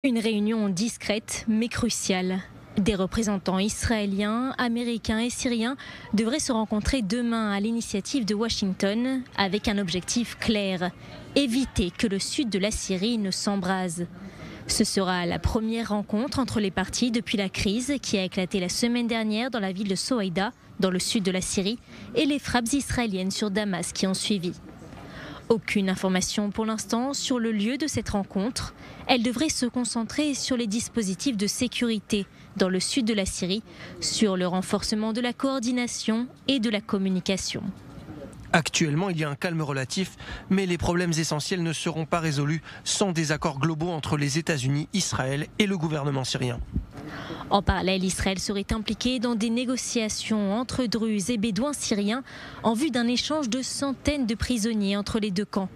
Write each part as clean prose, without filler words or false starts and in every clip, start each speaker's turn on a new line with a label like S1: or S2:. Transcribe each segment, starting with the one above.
S1: Une réunion discrète mais cruciale. Des représentants israéliens, américains et syriens devraient se rencontrer demain à l'initiative de Washington avec un objectif clair: éviter que le sud de la Syrie ne s'embrase. Ce sera la première rencontre entre les parties depuis la crise qui a éclaté la semaine dernière dans la ville de Soweïda, dans le sud de la Syrie, et les frappes israéliennes sur Damas qui ont suivi. Aucune information pour l'instant sur le lieu de cette rencontre. Elle devrait se concentrer sur les dispositifs de sécurité dans le sud de la Syrie, sur le renforcement de la coordination et de la communication.
S2: Actuellement, il y a un calme relatif, mais les problèmes essentiels ne seront pas résolus sans des accords globaux entre les États-Unis, Israël et le gouvernement syrien.
S1: En parallèle, Israël serait impliqué dans des négociations entre Druzes et Bédouins syriens en vue d'un échange de centaines de prisonniers entre les deux camps.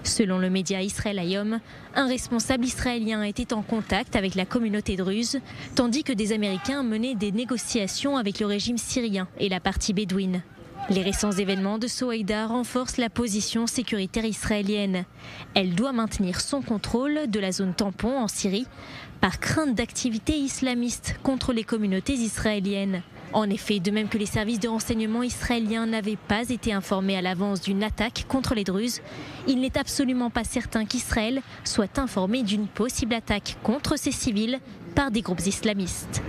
S1: Selon le média Israël Hayom, un responsable israélien était en contact avec la communauté druze, tandis que des Américains menaient des négociations avec le régime syrien et la partie bédouine. Les récents événements de Soweïda renforcent la position sécuritaire israélienne. Elle doit maintenir son contrôle de la zone tampon en Syrie par crainte d'activités islamistes contre les communautés israéliennes. En effet, de même que les services de renseignement israéliens n'avaient pas été informés à l'avance d'une attaque contre les Druzes, il n'est absolument pas certain qu'Israël soit informé d'une possible attaque contre ces civils par des groupes islamistes.